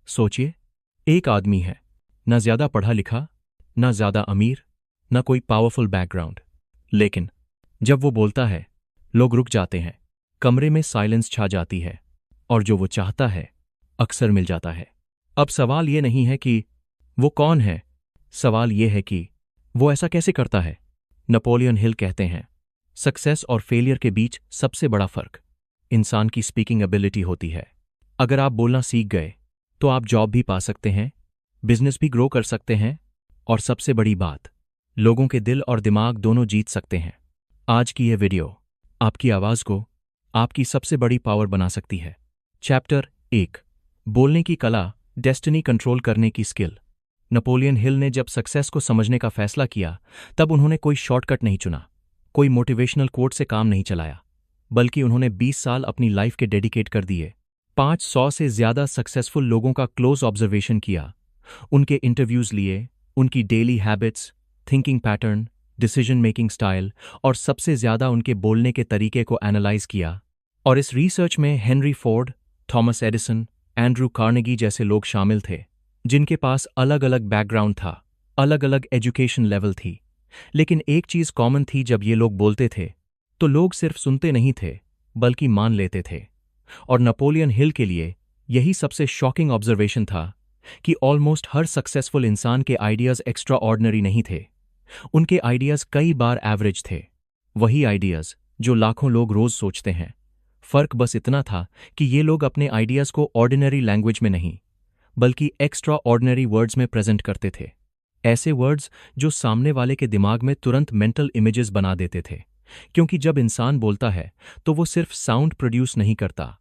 सोचिए, एक आदमी है, न ज्यादा पढ़ा लिखा, न ज्यादा अमीर, न कोई पावरफुल बैकग्राउंड। लेकिन जब वो बोलता है, लोग रुक जाते हैं, कमरे में साइलेंस छा जाती है, और जो वो चाहता है अक्सर मिल जाता है। अब सवाल ये नहीं है कि वो कौन है, सवाल ये है कि वो ऐसा कैसे करता है। नेपोलियन हिल कहते हैं, सक्सेस और फेलियर के बीच सबसे बड़ा फर्क इंसान की स्पीकिंग एबिलिटी होती है। अगर आप बोलना सीख गए तो आप जॉब भी पा सकते हैं, बिजनेस भी ग्रो कर सकते हैं, और सबसे बड़ी बात, लोगों के दिल और दिमाग दोनों जीत सकते हैं। आज की यह वीडियो आपकी आवाज को आपकी सबसे बड़ी पावर बना सकती है। चैप्टर 1, बोलने की कला, डेस्टिनी कंट्रोल करने की स्किल। नेपोलियन हिल ने जब सक्सेस को समझने का फैसला किया, तब उन्होंने कोई शॉर्टकट नहीं चुना, कोई मोटिवेशनल कोट से काम नहीं चलाया, बल्कि उन्होंने 20 साल अपनी लाइफ के डेडिकेट कर दिए। 500 से ज्यादा सक्सेसफुल लोगों का क्लोज ऑब्जर्वेशन किया, उनके इंटरव्यूज लिए, उनकी daily habits, thinking pattern, decision making style और सबसे ज्यादा उनके बोलने के तरीके को एनालाइज किया। और इस रिसर्च में Henry Ford, Thomas Edison, Andrew Carnegie जैसे लोग शामिल थे, जिनके पास अलग अलग बैकग्राउंड था, अलग अलग एजुकेशन लेवल थी, लेकिन एक चीज कॉमन थी। जब ये लोग बोलते थे तो लोग सिर्फ सुनते नहीं थे, बल्कि मान लेते थे। और नेपोलियन हिल के लिए यही सबसे शॉकिंग ऑब्जर्वेशन था कि ऑलमोस्ट हर सक्सेसफुल इंसान के आइडियाज एक्स्ट्रा ऑर्डिनरी नहीं थे, उनके आइडियाज कई बार एवरेज थे। वही आइडियाज जो लाखों लोग रोज सोचते हैं। फर्क बस इतना था कि ये लोग अपने आइडियाज को ऑर्डिनरी लैंग्वेज में नहीं, बल्कि एक्स्ट्रा ऑर्डिनरी वर्ड्स में प्रेजेंट करते थे। ऐसे वर्ड्स जो सामने वाले के दिमाग में तुरंत मेंटल इमेजेस बना देते थे। क्योंकि जब इंसान बोलता है तो वो सिर्फ साउंड प्रोड्यूस नहीं करता,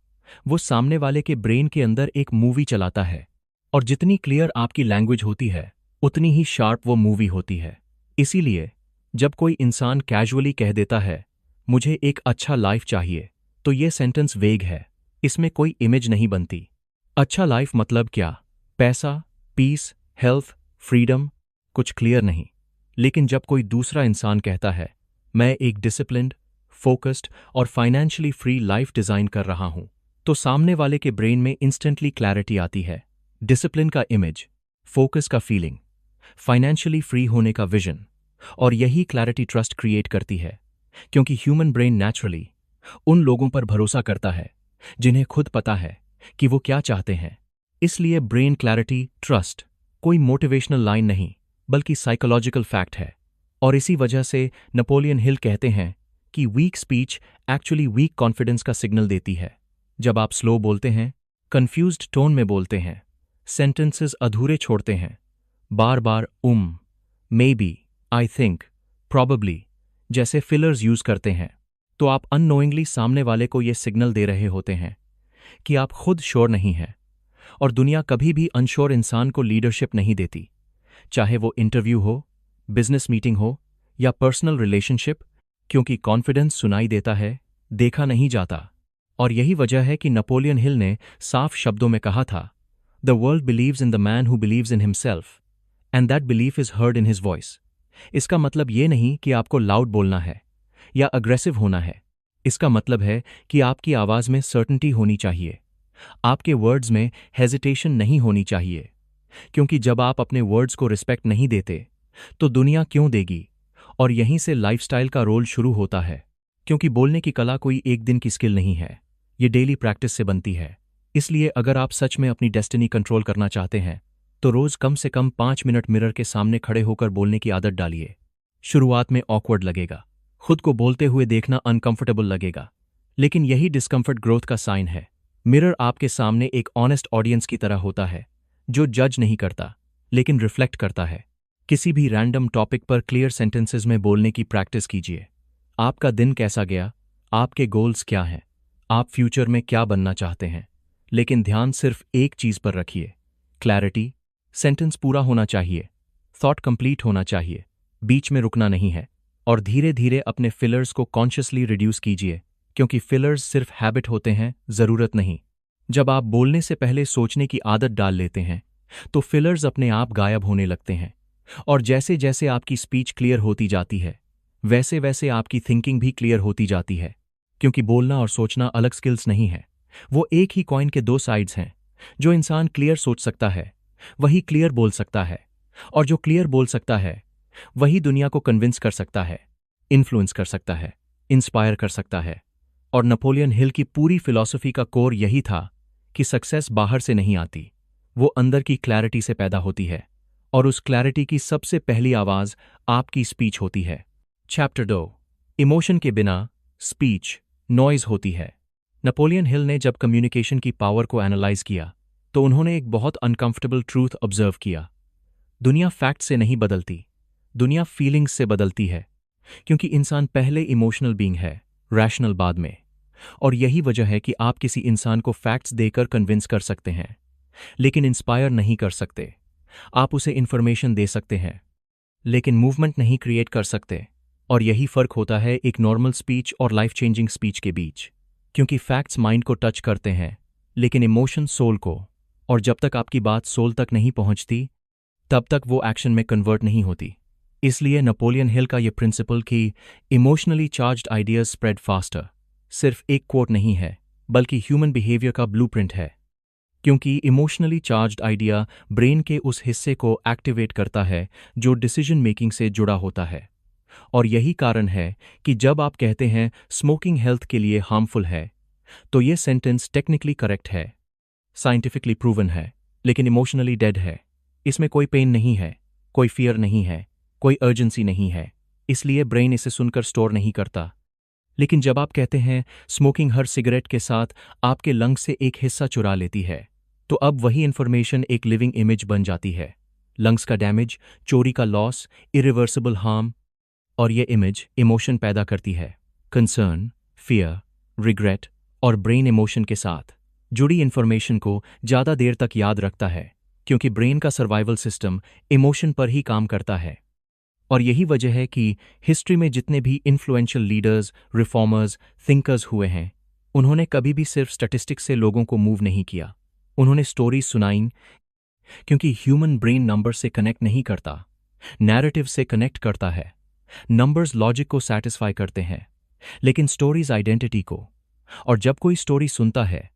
वो सामने वाले के ब्रेन के अंदर एक मूवी चलाता है। और जितनी क्लियर आपकी लैंग्वेज होती है, उतनी ही शार्प वो मूवी होती है। इसीलिए जब कोई इंसान कैजुअली कह देता है, मुझे एक अच्छा लाइफ चाहिए, तो ये सेंटेंस वेग है, इसमें कोई इमेज नहीं बनती। अच्छा लाइफ मतलब क्या? पैसा, पीस, हेल्थ, फ्रीडम, कुछ क्लियर नहीं। लेकिन जब कोई दूसरा इंसान कहता है, मैं एक डिसिप्लिन्ड, फोकस्ड और फाइनेंशियली फ्री लाइफ डिजाइन कर रहा हूं, तो सामने वाले के ब्रेन में इंस्टेंटली क्लैरिटी आती है। डिसिप्लिन का इमेज, फोकस का फीलिंग, फाइनेंशियली फ्री होने का विजन, और यही क्लैरिटी ट्रस्ट क्रिएट करती है। क्योंकि ह्यूमन ब्रेन नेचुरली उन लोगों पर भरोसा करता है जिन्हें खुद पता है कि वो क्या चाहते हैं। इसलिए ब्रेन क्लैरिटी ट्रस्ट कोई मोटिवेशनल लाइन नहीं, बल्कि साइकोलॉजिकल फैक्ट है। और इसी वजह से नेपोलियन हिल कहते हैं कि weak speech actually weak confidence का सिग्नल देती है। जब आप स्लो बोलते हैं, कंफ्यूज्ड टोन में बोलते हैं, सेंटेंसेस अधूरे छोड़ते हैं, बार बार maybe, I think, probably जैसे फिलर्स यूज करते हैं, तो आप अननोइंगली सामने वाले को यह सिग्नल दे रहे होते हैं कि आप खुद श्योर नहीं हैं। और दुनिया कभी भी अनश्योर इंसान को लीडरशिप नहीं देती, चाहे वो इंटरव्यू हो, बिजनेस मीटिंग हो या पर्सनल रिलेशनशिप, क्योंकि कॉन्फिडेंस सुनाई देता है, देखा नहीं जाता। और यही वजह है कि नेपोलियन हिल ने साफ शब्दों में कहा था, the world believes in the man who believes in himself, and that belief is heard in his voice. इसका मतलब ये नहीं कि आपको लाउड बोलना है या अग्रेसिव होना है। इसका मतलब है कि आपकी आवाज में सर्टेनिटी होनी चाहिए, आपके वर्ड्स में हेजिटेशन नहीं होनी चाहिए। क्योंकि जब आप अपने वर्ड्स को रिस्पेक्ट नहीं देते, तो दुनिया क्यों देगी? और यहीं से लाइफस्टाइल का रोल शुरू होता है। क्योंकि बोलने की कला कोई एक दिन की स्किल नहीं है, ये डेली प्रैक्टिस से बनती है। इसलिए अगर आप सच में अपनी डेस्टिनी कंट्रोल करना चाहते हैं, तो रोज कम से कम 5 मिनट मिरर के सामने खड़े होकर बोलने की आदत डालिए। शुरुआत में ऑकवर्ड लगेगा, खुद को बोलते हुए देखना अनकंफर्टेबल लगेगा, लेकिन यही डिस्कम्फर्ट ग्रोथ का साइन है। मिरर आपके सामने एक ऑनेस्ट ऑडियंस की तरह होता है, जो जज नहीं करता, लेकिन रिफ्लेक्ट करता है। किसी भी रैंडम टॉपिक पर क्लियर सेंटेंसेस में बोलने की प्रैक्टिस कीजिए। आपका दिन कैसा गया, आपके गोल्स क्या हैं, आप फ्यूचर में क्या बनना चाहते हैं। लेकिन ध्यान सिर्फ एक चीज पर रखिए, क्लैरिटी। सेंटेंस पूरा होना चाहिए, थॉट कंप्लीट होना चाहिए, बीच में रुकना नहीं है। और धीरे धीरे अपने फिलर्स को कॉन्शियसली रिड्यूस कीजिए, क्योंकि फिलर्स सिर्फ हैबिट होते हैं, जरूरत नहीं। जब आप बोलने से पहले सोचने की आदत डाल लेते हैं, तो फिलर्स अपने आप गायब होने लगते हैं। और जैसे जैसे आपकी स्पीच क्लियर होती जाती है, वैसे वैसे आपकी थिंकिंग भी क्लियर होती जाती है। क्योंकि बोलना और सोचना अलग स्किल्स नहीं है, वो एक ही कॉइन के दो साइड्स हैं। जो इंसान क्लियर सोच सकता है वही क्लियर बोल सकता है, और जो क्लियर बोल सकता है वही दुनिया को कन्विंस कर सकता है, इन्फ्लुएंस कर सकता है, इंस्पायर कर सकता है। और नेपोलियन हिल की पूरी फिलॉसफी का कोर यही था कि सक्सेस बाहर से नहीं आती, वो अंदर की क्लैरिटी से पैदा होती है, और उस क्लैरिटी की सबसे पहली आवाज आपकी स्पीच होती है। चैप्टर 2, इमोशन के बिना स्पीच नॉइज होती है। नेपोलियन हिल ने जब कम्युनिकेशन की पावर को एनालाइज किया तो उन्होंने एक बहुत अनकंफर्टेबल ट्रूथ ऑब्जर्व किया। दुनिया फैक्ट से नहीं बदलती, दुनिया फीलिंग्स से बदलती है, क्योंकि इंसान पहले इमोशनल बीइंग है, रैशनल बाद में। और यही वजह है कि आप किसी इंसान को फैक्ट्स देकर कन्विंस कर सकते हैं, लेकिन इंस्पायर नहीं कर सकते। आप उसे इंफॉर्मेशन दे सकते हैं, लेकिन मूवमेंट नहीं क्रिएट कर सकते। और यही फर्क होता है एक नॉर्मल स्पीच और लाइफ चेंजिंग स्पीच के बीच, क्योंकि फैक्ट्स माइंड को टच करते हैं, लेकिन इमोशन सोल को। और जब तक आपकी बात सोल तक नहीं पहुंचती तब तक वो एक्शन में कन्वर्ट नहीं होती। इसलिए नेपोलियन हिल का ये प्रिंसिपल कि emotionally charged ideas spread faster सिर्फ एक कोट नहीं है, बल्कि ह्यूमन बिहेवियर का ब्लूप्रिंट है। क्योंकि इमोशनली चार्ज्ड आइडिया ब्रेन के उस हिस्से को एक्टिवेट करता है जो डिसीजन मेकिंग से जुड़ा होता है। और यही कारण है कि जब आप कहते हैं स्मोकिंग हेल्थ के लिए हार्मफुल है, तो ये सेंटेंस टेक्निकली करेक्ट है, साइंटिफिकली प्रूवन है, लेकिन इमोशनली डेड है। इसमें कोई पेन नहीं है, कोई फियर नहीं है, कोई अर्जेंसी नहीं है, इसलिए ब्रेन इसे सुनकर स्टोर नहीं करता। लेकिन जब आप कहते हैं स्मोकिंग हर सिगरेट के साथ आपके लंग्स से एक हिस्सा चुरा लेती है, तो अब वही इंफॉर्मेशन एक लिविंग इमेज बन जाती है। लंग्स का डैमेज, चोरी का लॉस, इरिवर्सिबल हार्म। और ये इमेज इमोशन पैदा करती है, कंसर्न, फियर, रिग्रेट और ब्रेन इमोशन के साथ जुड़ी इंफॉर्मेशन को ज़्यादा देर तक याद रखता है, क्योंकि ब्रेन का सर्वाइवल सिस्टम इमोशन पर ही काम करता है। और यही वजह है कि हिस्ट्री में जितने भी इन्फ्लुएंशियल लीडर्स, रिफॉर्मर्स, थिंकर्स हुए हैं, उन्होंने कभी भी सिर्फ स्टैटिस्टिक्स से लोगों को मूव नहीं किया, उन्होंने स्टोरीज सुनाई। क्योंकि ह्यूमन ब्रेन नंबर से कनेक्ट नहीं करता, नैरेटिव से कनेक्ट करता है। नंबर्स लॉजिक को सैटिस्फाई करते हैं, लेकिन स्टोरीज आइडेंटिटी को। और जब कोई स्टोरी सुनता है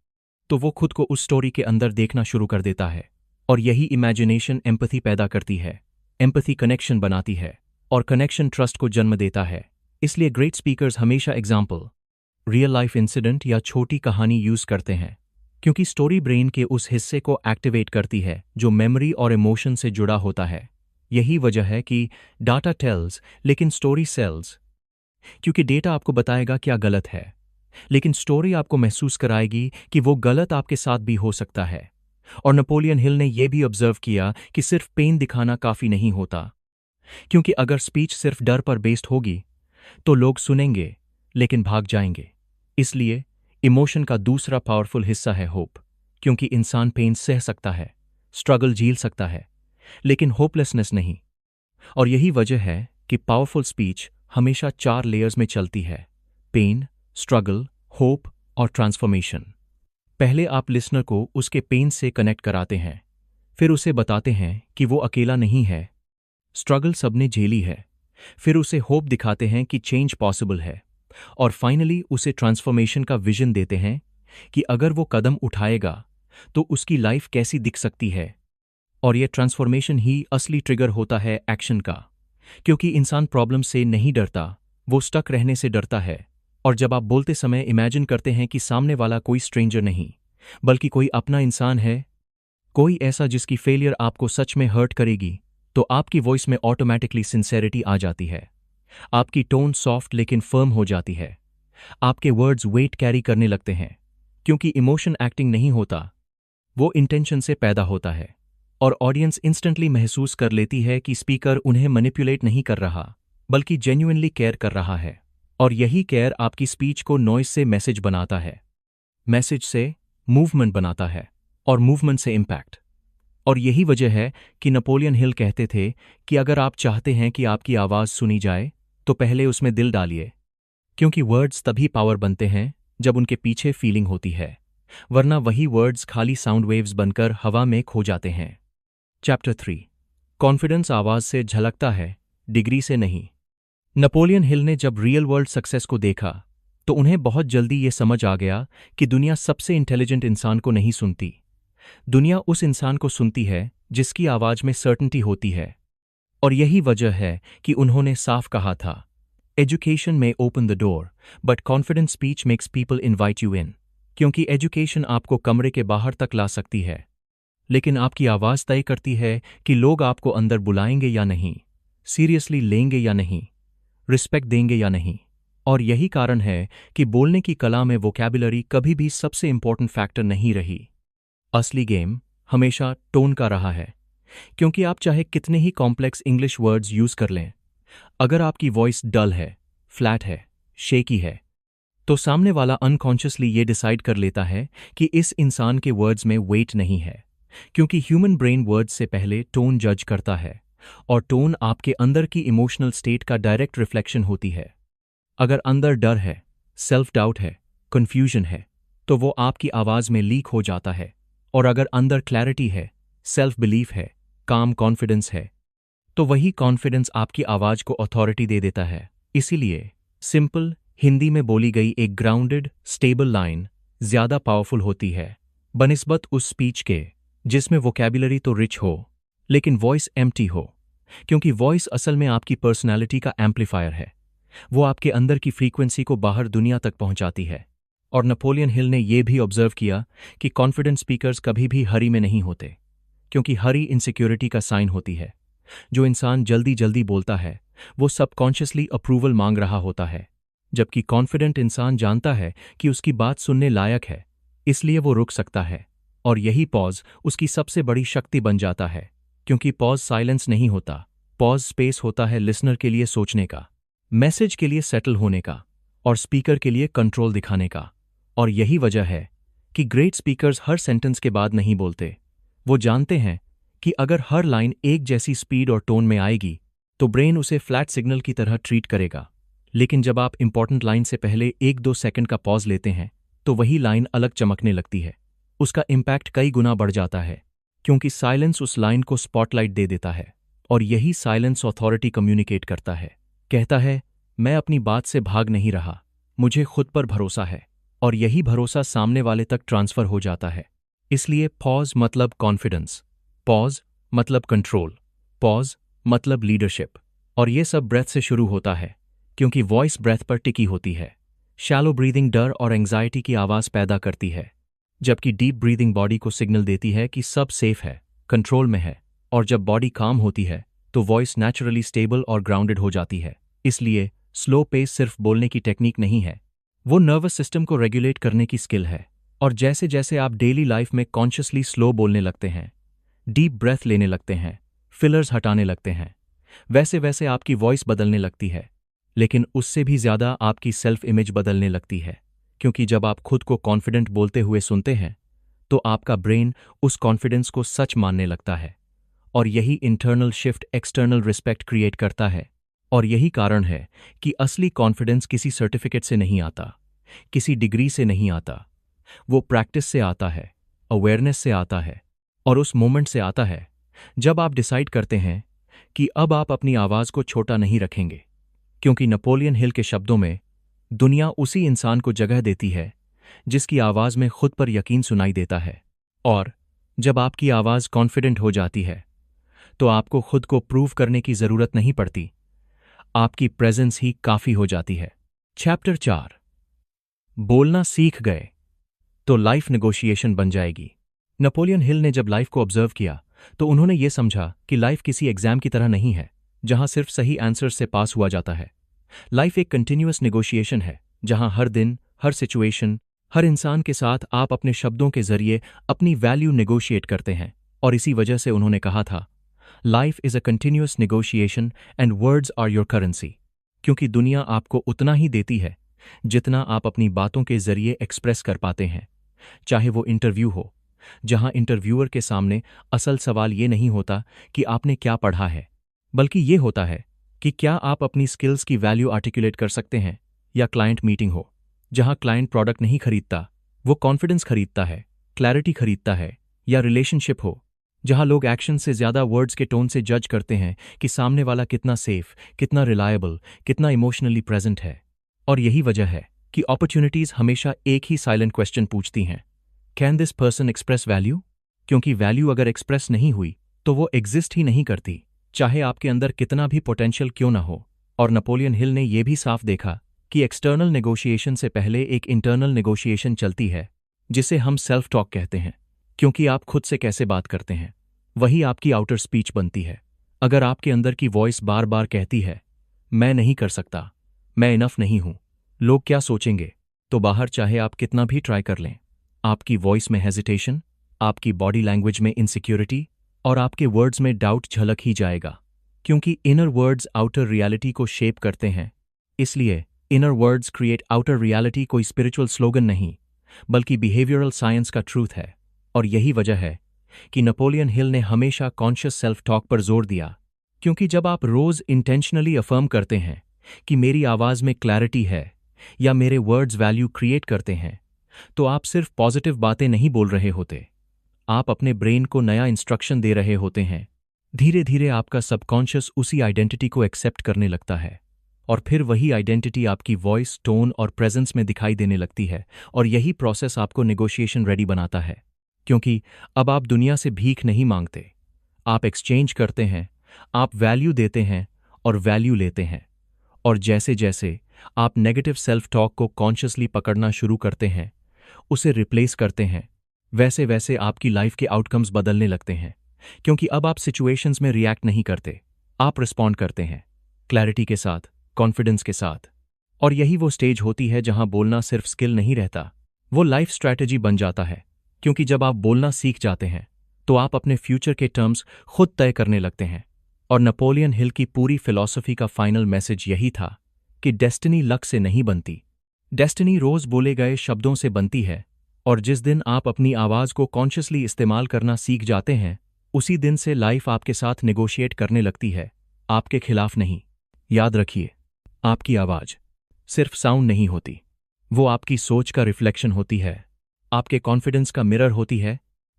तो वो खुद को उस स्टोरी के अंदर देखना शुरू कर देता है, और यही इमेजिनेशन एम्पैथी पैदा करती है। एम्पैथी कनेक्शन बनाती है, और कनेक्शन ट्रस्ट को जन्म देता है। इसलिए ग्रेट स्पीकर्स हमेशा एग्जाम्पल, रियल लाइफ इंसिडेंट या छोटी कहानी यूज करते हैं, क्योंकि स्टोरी ब्रेन के उस हिस्से को एक्टिवेट करती है जो मेमोरी और इमोशन से जुड़ा होता है। यही वजह है कि डाटा टेल्स लेकिन स्टोरी सेल्स, क्योंकि डेटा आपको बताएगा क्या गलत है, लेकिन स्टोरी आपको महसूस कराएगी कि वो गलत आपके साथ भी हो सकता है। और नेपोलियन हिल ने यह भी ऑब्जर्व किया कि सिर्फ पेन दिखाना काफी नहीं होता, क्योंकि अगर स्पीच सिर्फ डर पर बेस्ड होगी तो लोग सुनेंगे लेकिन भाग जाएंगे। इसलिए इमोशन का दूसरा पावरफुल हिस्सा है होप, क्योंकि इंसान पेन सह सकता है, स्ट्रगल झेल सकता है, लेकिन होपलेसनेस नहीं। और यही वजह है कि पावरफुल स्पीच हमेशा 4 लेयर्स में चलती है: पेन, स्ट्रगल, होप और ट्रांसफॉर्मेशन। पहले आप लिसनर को उसके पेन से कनेक्ट कराते हैं, फिर उसे बताते हैं कि वो अकेला नहीं है, स्ट्रगल सबने झेली है, फिर उसे होप दिखाते हैं कि चेंज पॉसिबल है, और फाइनली उसे ट्रांसफॉर्मेशन का विजन देते हैं कि अगर वो कदम उठाएगा तो उसकी लाइफ कैसी दिख सकती है। और यह ट्रांसफॉर्मेशन ही असली ट्रिगर होता है एक्शन का, क्योंकि इंसान प्रॉब्लम से नहीं डरता, वो स्टक रहने से डरता है। और जब आप बोलते समय इमेजिन करते हैं कि सामने वाला कोई स्ट्रेंजर नहीं, बल्कि कोई अपना इंसान है, कोई ऐसा जिसकी फेलियर आपको सच में हर्ट करेगी, तो आपकी वॉइस में ऑटोमेटिकली सिंसेरिटी आ जाती है। आपकी टोन सॉफ्ट लेकिन फर्म हो जाती है, आपके वर्ड्स वेट कैरी करने लगते हैं, क्योंकि इमोशन एक्टिंग नहीं होता, वो इंटेंशन से पैदा होता है। और ऑडियंस इंस्टेंटली महसूस कर लेती है कि स्पीकर उन्हें मैनिपुलेट नहीं कर रहा, बल्कि जेन्युइनली केयर कर रहा है। और यही केयर आपकी स्पीच को नॉइज से मैसेज बनाता है, मैसेज से मूवमेंट बनाता है, और मूवमेंट से इम्पैक्ट। और यही वजह है कि नेपोलियन हिल कहते थे कि अगर आप चाहते हैं कि आपकी आवाज़ सुनी जाए तो पहले उसमें दिल डालिए, क्योंकि वर्ड्स तभी पावर बनते हैं जब उनके पीछे फीलिंग होती है, वरना वही वर्ड्स खाली साउंड वेव्स बनकर हवा में खो जाते हैं। चैप्टर 3, कॉन्फिडेंस आवाज़ से झलकता है, डिग्री से नहीं। नेपोलियन हिल ने जब रियल वर्ल्ड सक्सेस को देखा तो उन्हें बहुत जल्दी ये समझ आ गया कि दुनिया सबसे इंटेलिजेंट इंसान को नहीं सुनती, दुनिया उस इंसान को सुनती है जिसकी आवाज में सर्टेनिटी होती है। और यही वजह है कि उन्होंने साफ कहा था, एजुकेशन में open the door but confident speech makes people invite you in. क्योंकि एजुकेशन आपको कमरे के बाहर तक ला सकती है, लेकिन आपकी आवाज तय करती है कि लोग आपको अंदर बुलाएंगे या नहीं, सीरियसली लेंगे या नहीं, रिस्पेक्ट देंगे या नहीं। और यही कारण है कि बोलने की कला में वोकैबुलरी कभी भी सबसे इंपॉर्टेंट फैक्टर नहीं रही। असली गेम हमेशा टोन का रहा है। क्योंकि आप चाहे कितने ही कॉम्प्लेक्स इंग्लिश वर्ड्स यूज कर लें, अगर आपकी वॉइस डल है, फ्लैट है, शेकी है, तो सामने वाला अनकॉन्शियसली ये डिसाइड कर लेता है कि इस इंसान के वर्ड्स में वेट नहीं है। क्योंकि ह्यूमन ब्रेन वर्ड्स से पहले टोन जज करता है, और टोन आपके अंदर की इमोशनल स्टेट का डायरेक्ट रिफ्लेक्शन होती है। अगर अंदर डर है, सेल्फ डाउट है, कंफ्यूजन है, तो वो आपकी आवाज में लीक हो जाता है। और अगर अंदर क्लैरिटी है, सेल्फ बिलीफ है, काम कॉन्फिडेंस है, तो वही कॉन्फिडेंस आपकी आवाज को अथॉरिटी दे देता है। इसीलिए सिंपल हिंदी में बोली गई एक ग्राउंडेड स्टेबल लाइन ज्यादा पावरफुल होती है बनिस्बत उस स्पीच के जिसमें वोकैबुलरी तो रिच हो लेकिन वॉइस एम्प्टी हो। क्योंकि वॉइस असल में आपकी पर्सनैलिटी का एम्पलीफायर है। वो आपके अंदर की फ्रीक्वेंसी को बाहर दुनिया तक पहुंचाती है। और नेपोलियन हिल ने यह भी ऑब्जर्व किया कि कॉन्फिडेंट स्पीकर्स कभी भी हरी में नहीं होते, क्योंकि हरी इनसिक्योरिटी का साइन होती है। जो इंसान जल्दी जल्दी बोलता है वो सबकॉन्शियसली अप्रूवल मांग रहा होता है, जबकि कॉन्फिडेंट इंसान जानता है कि उसकी बात सुनने लायक है, इसलिए वो रुक सकता है। और यही पॉज उसकी सबसे बड़ी शक्ति बन जाता है। क्योंकि पॉज साइलेंस नहीं होता, पॉज स्पेस होता है लिसनर के लिए सोचने का, मैसेज के लिए सेटल होने का, और स्पीकर के लिए कंट्रोल दिखाने का। और यही वजह है कि ग्रेट स्पीकर्स हर सेंटेंस के बाद नहीं बोलते। वो जानते हैं कि अगर हर लाइन एक जैसी स्पीड और टोन में आएगी तो ब्रेन उसे फ्लैट सिग्नल की तरह ट्रीट करेगा। लेकिन जब आप इंपॉर्टेंट लाइन से पहले 1-2 सेकंड का पॉज लेते हैं तो वही लाइन अलग चमकने लगती है। उसका इम्पैक्ट कई गुना बढ़ जाता है, क्योंकि साइलेंस उस लाइन को स्पॉटलाइट दे देता है। और यही साइलेंस अथॉरिटी कम्युनिकेट करता है, कहता है मैं अपनी बात से भाग नहीं रहा, मुझे खुद पर भरोसा है। और यही भरोसा सामने वाले तक ट्रांसफर हो जाता है। इसलिए पॉज मतलब कॉन्फिडेंस, पॉज मतलब कंट्रोल, पॉज मतलब लीडरशिप। और ये सब ब्रेथ से शुरू होता है, क्योंकि वॉइस ब्रेथ पर टिकी होती है। शैलो ब्रीदिंग डर और एंग्जाइटी की आवाज पैदा करती है, जबकि डीप ब्रीदिंग बॉडी को सिग्नल देती है कि सब सेफ है, कंट्रोल में है। और जब बॉडी काम होती है तो वॉइस नेचुरली स्टेबल और ग्राउंडेड हो जाती है। इसलिए स्लो पेस सिर्फ बोलने की टेक्निक नहीं है, वो नर्वस सिस्टम को रेगुलेट करने की स्किल है। और जैसे जैसे आप डेली लाइफ में कॉन्शियसली स्लो बोलने लगते हैं, डीप ब्रेथ लेने लगते हैं, फिलर्स हटाने लगते हैं, वैसे वैसे आपकी वॉइस बदलने लगती है। लेकिन उससे भी ज्यादा आपकी सेल्फ इमेज बदलने लगती है। क्योंकि जब आप खुद को कॉन्फिडेंट बोलते हुए सुनते हैं तो आपका ब्रेन उस कॉन्फिडेंस को सच मानने लगता है। और यही internal shift external respect create करता है। और यही कारण है कि असली कॉन्फिडेंस किसी सर्टिफिकेट से नहीं आता, किसी डिग्री से नहीं आता। वो प्रैक्टिस से आता है, अवेयरनेस से आता है, और उस मोमेंट से आता है जब आप डिसाइड करते हैं कि अब आप अपनी आवाज को छोटा नहीं रखेंगे। क्योंकि नेपोलियन हिल के शब्दों में दुनिया उसी इंसान को जगह देती है जिसकी आवाज में खुद पर यकीन सुनाई देता है। और जब आपकी आवाज कॉन्फिडेंट हो जाती है तो आपको खुद को प्रूव करने की जरूरत नहीं पड़ती, आपकी प्रेजेंस ही काफी हो जाती है। चैप्टर 4, बोलना सीख गए तो लाइफ नेगोशिएशन बन जाएगी। नेपोलियन हिल ने जब लाइफ को ऑब्जर्व किया तो उन्होंने ये समझा कि लाइफ किसी एग्जाम की तरह नहीं है जहां सिर्फ सही आंसर से पास हुआ जाता है। लाइफ एक कंटिन्यूअस नेगोशिएशन है, जहां हर दिन, हर सिचुएशन, हर इंसान के साथ आप अपने शब्दों के जरिए अपनी वैल्यू नेगोशिएट करते हैं। और इसी वजह से उन्होंने कहा था, life is a continuous negotiation and words are your currency. क्योंकि दुनिया आपको उतना ही देती है जितना आप अपनी बातों के जरिए एक्सप्रेस कर पाते हैं। चाहे वो इंटरव्यू हो, जहां इंटरव्यूअर के सामने असल सवाल ये नहीं होता कि आपने क्या पढ़ा है, बल्कि ये होता है कि क्या आप अपनी स्किल्स की वैल्यू आर्टिकुलेट कर सकते हैं। या क्लाइंट मीटिंग हो, जहां क्लाइंट प्रोडक्ट नहीं खरीदता, वो कॉन्फिडेंस खरीदता है, क्लैरिटी खरीदता है। या रिलेशनशिप हो, जहां लोग एक्शन से ज्यादा वर्ड्स के टोन से जज करते हैं कि सामने वाला कितना सेफ, कितना रिलायबल, कितना इमोशनली प्रेजेंट है। और यही वजह है कि अपॉर्चुनिटीज हमेशा एक ही साइलेंट क्वेश्चन पूछती हैं, can this person express value? क्योंकि वैल्यू अगर एक्सप्रेस नहीं हुई तो वो एग्जिस्ट ही नहीं करती, चाहे आपके अंदर कितना भी पोटेंशियल क्यों ना हो। और नेपोलियन हिल ने यह भी साफ देखा कि एक्सटर्नल नेगोशिएशन से पहले एक इंटरनल नेगोशिएशन चलती है, जिसे हम सेल्फ टॉक कहते हैं। क्योंकि आप खुद से कैसे बात करते हैं वही आपकी आउटर स्पीच बनती है। अगर आपके अंदर की वॉइस बार बार कहती है मैं नहीं कर सकता, मैं इनफ नहीं हूं, लोग क्या सोचेंगे, तो बाहर चाहे आप कितना भी ट्राई कर लें, आपकी वॉइस में हेजिटेशन, आपकी बॉडी लैंग्वेज में इनसिक्योरिटी और आपके वर्ड्स में डाउट झलक ही जाएगा। क्योंकि इनर वर्ड्स आउटर रियलिटी को शेप करते हैं। इसलिए inner words create outer reality कोई स्पिरिचुअल स्लोगन नहीं, बल्कि बिहेवियरल साइंस का ट्रूथ है। और यही वजह है कि नेपोलियन हिल ने हमेशा कॉन्शियस सेल्फ टॉक पर जोर दिया। क्योंकि जब आप रोज इंटेंशनली अफर्म करते हैं कि मेरी आवाज में क्लैरिटी है या मेरे वर्ड्स वैल्यू क्रिएट करते हैं, तो आप सिर्फ पॉजिटिव बातें नहीं बोल रहे होते, आप अपने ब्रेन को नया इंस्ट्रक्शन दे रहे होते हैं। धीरे धीरे आपका सबकॉन्शियस उसी आइडेंटिटी को एक्सेप्ट करने लगता है और फिर वही आइडेंटिटी आपकी वॉइस, टोन और प्रेजेंस में दिखाई देने लगती है। और यही प्रोसेस आपको नेगोशिएशन रेडी बनाता है। क्योंकि अब आप दुनिया से भीख नहीं मांगते, आप एक्सचेंज करते हैं, आप वैल्यू देते हैं और वैल्यू लेते हैं। और जैसे जैसे आप नेगेटिव सेल्फ टॉक को कॉन्शियसली पकड़ना शुरू करते हैं, उसे रिप्लेस करते हैं, वैसे वैसे आपकी लाइफ के आउटकम्स बदलने लगते हैं। क्योंकि अब आप सिचुएशंस में रिएक्ट नहीं करते, आप रिस्पॉन्ड करते हैं क्लैरिटी के साथ, कॉन्फिडेंस के साथ। और यही वो स्टेज होती है जहां बोलना सिर्फ स्किल नहीं रहता, वो लाइफ स्ट्रैटेजी बन जाता है। क्योंकि जब आप बोलना सीख जाते हैं तो आप अपने फ्यूचर के टर्म्स खुद तय करने लगते हैं। और नेपोलियन हिल की पूरी फिलॉसफी का फाइनल मैसेज यही था कि डेस्टिनी लक से नहीं बनती, डेस्टिनी रोज बोले गए शब्दों से बनती है। और जिस दिन आप अपनी आवाज को कॉन्शियसली इस्तेमाल करना सीख जाते हैं, उसी दिन से लाइफ आपके साथ नेगोशिएट करने लगती है, आपके खिलाफ नहीं। याद रखिए, आपकी आवाज सिर्फ साउंड नहीं होती, वो आपकी सोच का रिफ्लेक्शन होती है, आपके कॉन्फिडेंस का मिरर होती है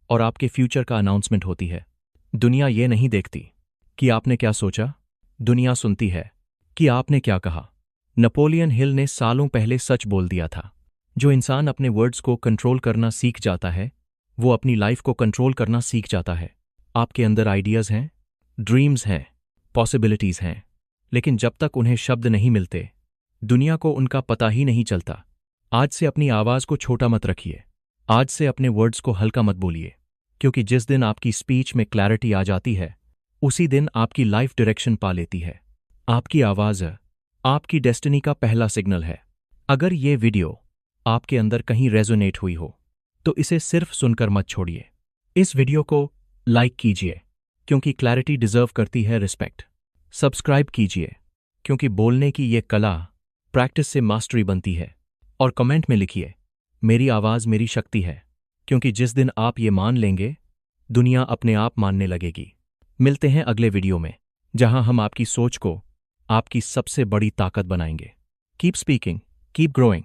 और आपके फ्यूचर का अनाउंसमेंट होती है। दुनिया ये नहीं देखती कि आपने क्या सोचा, दुनिया सुनती है कि आपने क्या कहा। नेपोलियन हिल ने सालों पहले सच बोल दिया था, जो इंसान अपने वर्ड्स को कंट्रोल करना सीख जाता है, वो अपनी लाइफ को कंट्रोल करना सीख जाता है। आपके अंदर आइडियाज हैं, ड्रीम्स हैं, पॉसिबिलिटीज हैं, लेकिन जब तक उन्हें शब्द नहीं मिलते, दुनिया को उनका पता ही नहीं चलता। आज से अपनी आवाज को छोटा मत रखिए, आज से अपने वर्ड्स को हल्का मत बोलिए। क्योंकि जिस दिन आपकी स्पीच में क्लैरिटी आ जाती है, उसी दिन आपकी लाइफ डायरेक्शन पा लेती है। आपकी आवाज आपकी डेस्टिनी का पहला सिग्नल है। अगर ये वीडियो आपके अंदर कहीं रेजोनेट हुई हो तो इसे सिर्फ सुनकर मत छोड़िए। इस वीडियो को लाइक कीजिए, क्योंकि क्लैरिटी डिजर्व करती है रिस्पेक्ट। सब्सक्राइब कीजिए, क्योंकि बोलने की ये कला प्रैक्टिस से मास्टरी बनती है। और कमेंट में लिखिए, मेरी आवाज मेरी शक्ति है। क्योंकि जिस दिन आप ये मान लेंगे, दुनिया अपने आप मानने लगेगी। मिलते हैं अगले वीडियो में, जहां हम आपकी सोच को आपकी सबसे बड़ी ताकत बनाएंगे। Keep speaking, keep growing.